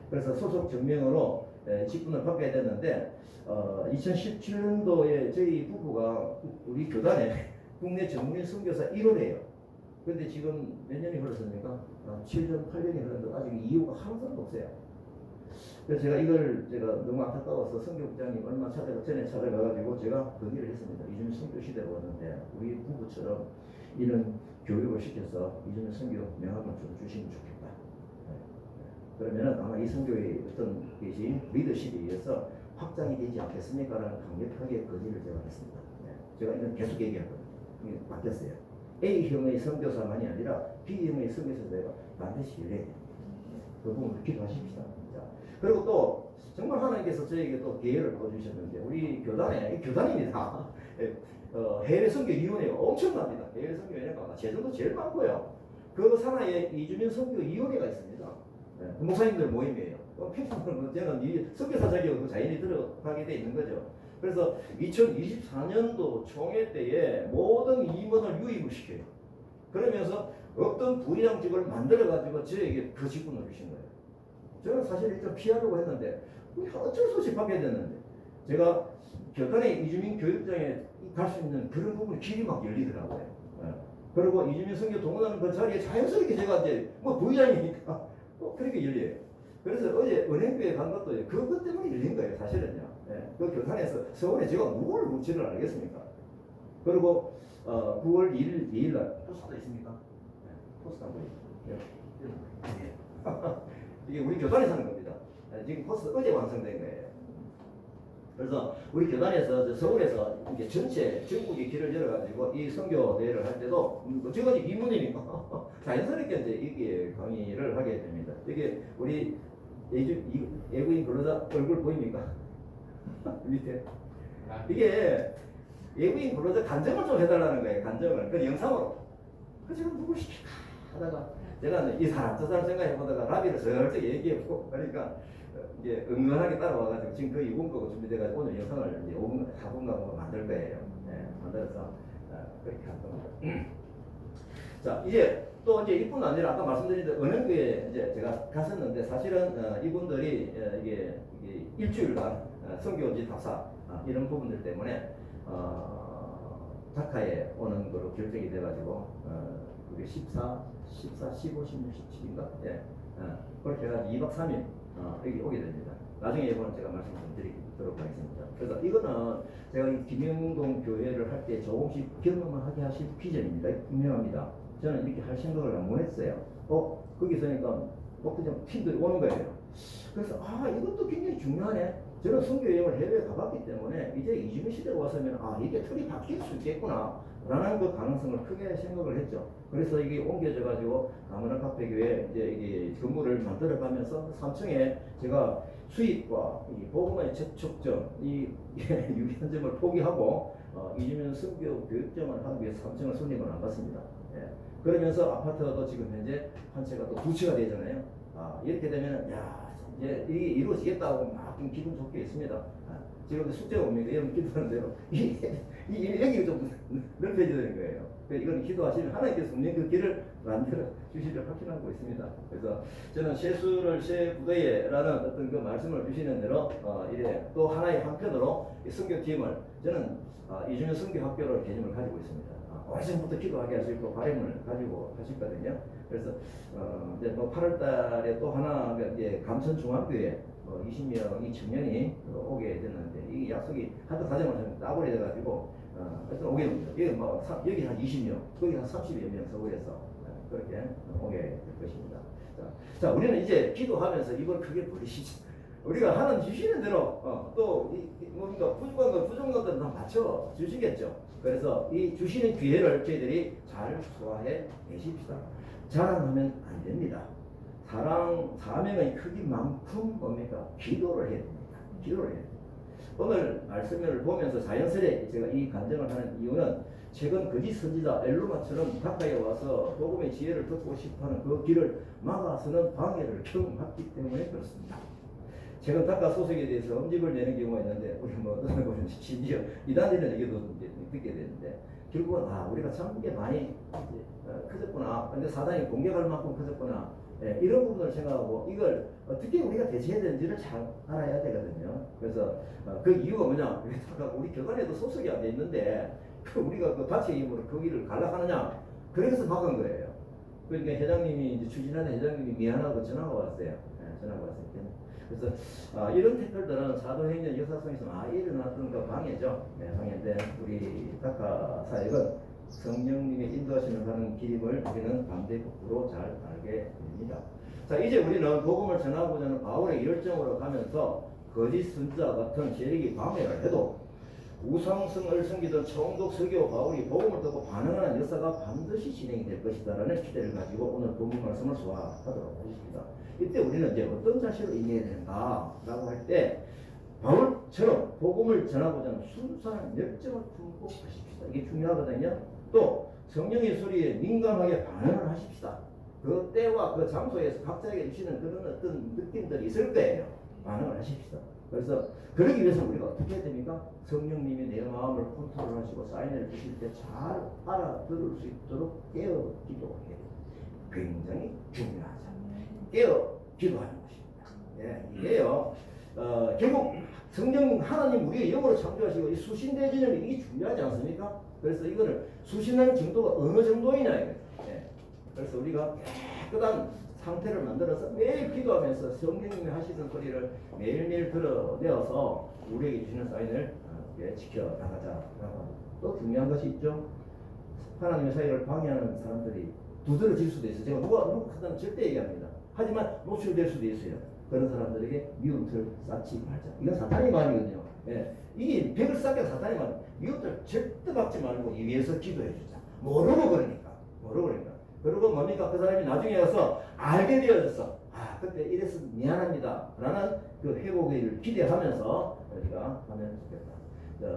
그래서 소속 전명으로 직분을 받게 됐는데 2017년도에 저희 부부가 우리 교단에 국내 전문인 선교사 1호래요. 근데 지금 몇 년이 흘렀습니까? 7년, 8년이 흘렀는데 아직 이유가 항상 없어요. 그래서 제가 너무 안타까워서 선교부장님 얼마 전에 찾아가가지고 제가 건의를 했습니다. 이주민 선교 시대로 왔는데 우리 부부처럼 이런 교육을 시켜서 이주민 선교 명함을 좀 주시면 좋겠다. 그러면은 아마 이 선교의 어떤 계신 리더십에 의해서 확장이 되지 않겠습니까? 라는 강력하게 건의를 제가 했습니다. 제가 이건 계속 얘기하거든요. 이게 바뀌었어요. A형의 선교사만이 아니라 B형의 선교사가 반드시 이래야 돼요. 그 부분을 기도하십시다. 그리고 또 정말 하나님께서 저에게 또 기회를 보여주셨는데 우리 교단에 교단입니다. 해외 선교위원회가 엄청납니다. 해외 선교위원회가 제정도 제일 많고요. 그 산하에 이주민 선교위원회가 있습니다. 목사님들 모임이에요. 저는 이 선교사 자격으로 자연히 들어가게 돼 있는 거죠. 그래서 2024년도 총회 때에 모든 임원을 유입을 시켜요. 그러면서 어떤 부리장집을 만들어가지고 저에게 그 직분을 주신 거예요. 저는 사실 일단 피하려고 했는데 어쩔 수 없이 받게 됐는데 제가 교단의 이주민 교육장에 갈 수 있는 그런 부분이 길이 막 열리더라고요. 예. 그리고 이주민 선교 동원하는 그 자리에 자연스럽게 제가 이제 뭐 부의장이니까 그렇게 열려요. 그래서 어제 은행교회 간 것도 그것 때문에 열린 거예요, 사실은요. 예. 그 교단에서 서울에 제가 누구를 묵지를 알겠습니까? 그리고 9월 2일 날 포스터 있습니까? 네, 포스터 한 보여요. 이게 우리 교단에서 하는 겁니다. 지금 포스터 어제 완성된 거예요. 그래서 우리 교단에서 서울에서 이게 전체 전국의 길을 열어가지고 이 선교 대회를 할 때도 제가 이문이니까 자연스럽게 이제 이게 강의를 하게 됩니다. 이게 우리 예부인 근로자 얼굴 보입니까? 밑에 이게 예부인 근로자 간증을 좀 해달라는 거예요. 간증을 그 영상으로. 그 제가 누구 시킬까 하다가 제가 이 사람 저 사람 생각해보다가 라비를 슬쩍 얘기했고 그러니까 이제 은근하게 따라와가지고 지금 거의 2분 거고 준비돼가지고 오늘 영상을 이제 5분, 4분간 만들 거예요. 네, 만들어서 그렇게 할 겁니다. 자, 이제 또 이제 이뿐 아니라 아까 말씀드린 대로 은행교에 이제 제가 갔었는데 사실은 이분들이 이게 일주일간 선교지 답사 이런 부분들 때문에 다카에 오는 거로 결정이 돼가지고 그게 14, 15, 16, 17인가? 예. 그렇게 해가지고 2박 3일 여기 오게 됩니다. 나중에 이거는 제가 말씀 좀 드리도록 하겠습니다. 그래서 이거는 제가 이 김영동 교회를 할 때 조금씩 경험을 하게 하실 비전입니다. 분명합니다. 저는 이렇게 할 생각을 안 했어요. 거기서니까 그냥 팀들이 오는 거예요. 그래서 이것도 굉장히 중요하네. 저는 선교 여행을 해외에 가봤기 때문에 이제 이주민 시대로 와서면 이게 틀이 바뀔 수 있겠구나 라는 그 가능성을 크게 생각을 했죠. 그래서 이게 옮겨져 가지고 가문학 카페교회 이제 이게 건물을 만들어 가면서 3층에 제가 수입과 이 보험의 접촉점 이 유기현점을 포기하고 이주민 선교 교육점을 하기 위해서 3층을 손님을 안 받습니다. 예. 그러면서 아파트도 지금 현재 한 채가 또 2채가 되잖아요. 이렇게 되면 이제 이게 이루어지겠다고 막 기분 좋게 있습니다. 지금 숙제가 옵니다. 여러분 기도하는 대로 여기가 좀 넓혀져야 되는 거예요. 이건 기도하시면 하나님께서 분명히 그 길을 만들어 주시를 확신하고 있습니다. 그래서 저는 세수를 세 부대에라는 어떤 그 말씀을 주시는 대로 이래 또 하나의 한편으로 선교팀을 저는 이주민 선교학교를 개념을 가지고 있습니다. 오래전부터 기도하게 하시고 바람을 가지고 하셨거든요. 그래서 이제 뭐 8월달에 또 하나 이제 감천중앙교회 20명이 청년이 오게 됐는데 이 약속이 하도 과정을 좀 따버려 돼가지고 하여튼 오게 됩니다. 여기 한 20명, 거기 한 30여 명 서울에서 그렇게 오게 될 것입니다. 자, 우리는 이제 기도하면서 이걸 크게 버리시죠. 우리가 하나님 주시는 대로 또 뭔가 부족한 것 부족한 것들은 다 맞춰 주시겠죠. 그래서 이 주시는 기회를 저희들이 잘 소화해 내십시다. 자랑하면 안 됩니다. 사명의 크기만큼 뭡니까? 기도를 해야 됩니다. 기도를 해야 됩니다. 오늘 말씀을 보면서 자연스레 제가 이 간증을 하는 이유는 최근 거짓 선지자 엘루마처럼 다카에 와서 복음의 지혜를 듣고 싶어하는 그 길을 막아서는 방해를 경험했기 때문에 그렇습니다. 최근 다카 소속에 대해서 엄집을 내는 경우가 있는데 우리 뭐 어떤 분은 심지어 이단들은 얘기도 듣게 되는데 결국은 우리가 참 게 많이 커졌구나. 근데 사단이 공격할 만큼 커졌구나. 이런 부분을 생각하고 이걸 어떻게 우리가 대처해야 되는지를 잘 알아야 되거든요. 그래서 그 이유가 뭐냐? 우리 교단에도 소속이 안 돼 있는데 우리가 그 단체의 힘으로 그 길을 갈라가느냐? 그래서 바꾼 거예요. 그러니까 회장님이 이제 추진하는 회장님이 미안하고 전화가 왔어요. 전화가 왔어요. 그래서 이런 태클들은 사도행전 역사성에서 일어났던 그 방해죠. 방해인데 우리 다카 사역은 성령님의 인도하시는 가는 길임을 우리는 반대급부로 잘 알게 됩니다. 자, 이제 우리는 복음을 전하고자 하는 바울의 열정으로 가면서 거짓 선지자 같은 세력이 방해를 해도 우상성을 섬기던 총독 서교 바울이 복음을 듣고 반응하는 역사가 반드시 진행이 될 것이다라는 기대를 가지고 오늘 본문 말씀을 소화하도록 하겠습니다. 이때 우리는 이제 어떤 자세로 임해야 되는가라고 할 때 바울처럼 복음을 전하고자 하는 순수한 열정을 품고 하십시다. 이게 중요하거든요. 또 성령의 소리에 민감하게 반응을 하십시다. 그 때와 그 장소에서 각자에게 주시는 그런 어떤 느낌들이 있을 거예요. 반응을 하십시다. 그래서 그러기 위해서는 우리가 어떻게 해야 됩니까? 성령님이 내 마음을 컨트롤하시고 사인을 주실 때 잘 알아들을 수 있도록 깨어 기도해야 돼요. 굉장히 중요하죠. 깨어 기도하는 것입니다. 예, 이게요. 결국 성령 하나님 우리의 영으로 창조하시고 이 수신대 개념이 이게 중요하지 않습니까? 그래서 이거를 수신하는 정도가 어느 정도이냐 이거예요. 예. 그래서 우리가 깨끗한 상태를 만들어서 매일 기도하면서 성령님이 하시는 소리를 매일매일 드러내어서 우리에게 주시는 사인을 지켜나가자라고. 또 중요한 것이 있죠. 하나님의 사역을 방해하는 사람들이 두드러질 수도 있어요. 제가 누가 하다는 절대 얘기합니다. 하지만 노출될 수도 있어요. 그런 사람들에게 미움을 쌓지 말자. 이건 사탄의 말이거든요. 예. 이게 벽을 쌓게 사탄의 말. 미움을 절대 받지 말고 이 위해서 기도해 주자. 모르고 그러니까. 그리고 뭡니까? 그 사람이 나중에 와서 알게 되어졌어. 아, 그때 이래서 미안합니다. 라는 그 회복을 기대하면서 우리가 하면 좋겠다.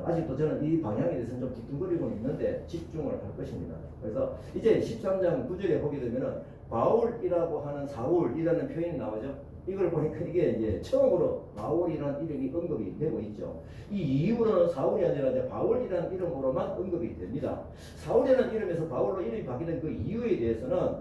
아직도 저는 이 방향에 대해서는 좀 뒤뚱거리고 있는데 집중을 할 것입니다. 그래서 이제 13장 9절에 보게 되면은 바울이라고 하는 사울이라는 표현이 나오죠. 이걸 보니까 이게 이제 처음으로 바울이라는 이름이 언급이 되고 있죠. 이 이후로는 사울이 아니라 이제 바울이라는 이름으로만 언급이 됩니다. 사울이라는 이름에서 바울로 이름이 바뀌는 그 이유에 대해서는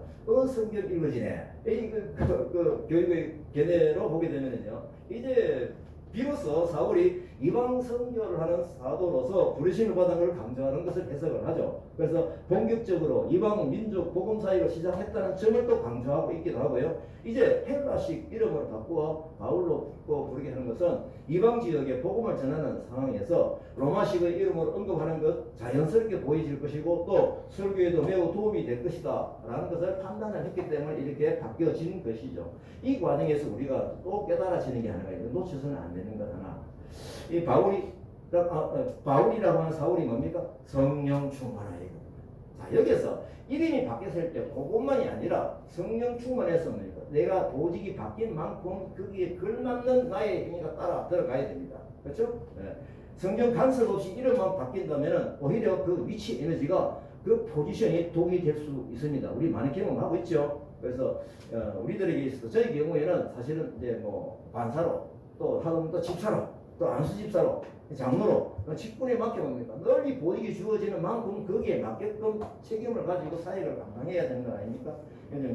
성경 읽어지네. 그 교육의 견해로 보게 되면은요. 이제 비로소 사울이 이방 선교를 하는 사도로서 부르심을 받은 걸 강조하는 것을 해석을 하죠. 그래서 본격적으로 이방 민족 복음 사역을 시작했다는 점을 또 강조하고 있기도 하고요. 이제 헬라식 이름을 바꾸어 바울로 부르게 하는 것은 이방 지역에 복음을 전하는 상황에서 로마식의 이름으로 언급하는 것 자연스럽게 보여질 것이고 또 설교에도 매우 도움이 될 것이다 라는 것을 판단을 했기 때문에 이렇게 바뀌어진 것이죠. 이 과정에서 우리가 또 깨달아지는 게 하나가 있는데 놓쳐서는 안 되는 것 하나. 이 바울이라고 하는 사울이 뭡니까? 성령 충만하여. 자, 여기서 이름이 바뀌었을 때 그것만이 아니라 성령 충만해서 뭡니까? 내가 보직이 바뀐 만큼 거기에 걸맞는 나의 행위가 따라 들어가야 됩니다. 그렇죠? 네. 성령 간섭 없이 이름만 바뀐다면 오히려 그 위치 에너지가 그 포지션이 독이 될 수 있습니다. 우리 많은 경험하고 있죠. 그래서 우리들에게 있어서 저희 경우에는 사실은 이제 뭐 관사로 또 하다보면 또 집사로 또 안수집사로 장로로 직분에 맡겨봅니까? 널리 보직이 주어지는 만큼 거기에 맞게끔 책임을 가지고 사역을 감당해야 되는 거 아닙니까?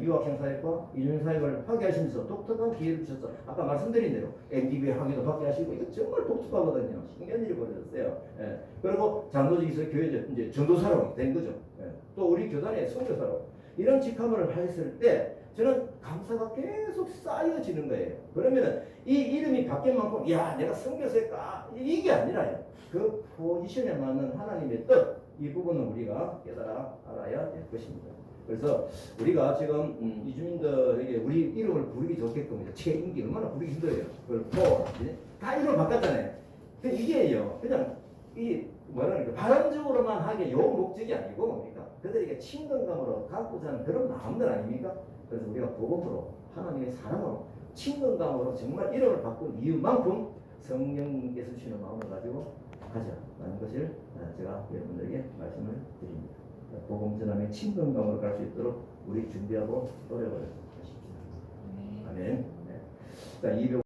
유학생 사역과 이중 사역을 하게 하시면서 독특한 기회를 주셔서 아까 말씀드린 대로 MDB 학위도 받게 하시고 이거 정말 독특하거든요. 신기한 일이 벌어졌어요. 예. 그리고 장로직에서 교회 이제 전도사로 된 거죠. 예. 또 우리 교단의 선교사로 이런 직함을 하셨을 때 저는 감사가 계속 쌓여지는 거예요. 그러면은 이 이름이 바뀐 만큼 야 내가 선교사일까 이게 아니라요. 그 포지션에 맞는 하나님의 뜻 이 부분은 우리가 깨달아 알아야 될 것입니다. 그래서 우리가 지금 이주민들에게 우리 이름을 부르기 좋게끔 최인기 얼마나 부르기 힘들어요. 그걸 다 이름을 바꿨잖아요. 이게요 그냥 이 뭐랄까 바람적으로만 하게 요 목적이 아니고 뭡니까? 그들에게 친근감으로 갖고자 하는 그런 마음들 아닙니까? 그래서 우리가 복음으로 하나님의 사랑으로 친근감으로 정말 이름을 바꾼 이유만큼 성령님께서 주시는 마음을 가지고 하자라는 것을 제가 여러분들에게 말씀을 드립니다. 복음 전함의 친근감으로 갈 수 있도록 우리 준비하고 노력을 하십시다. 아멘. 네. 자,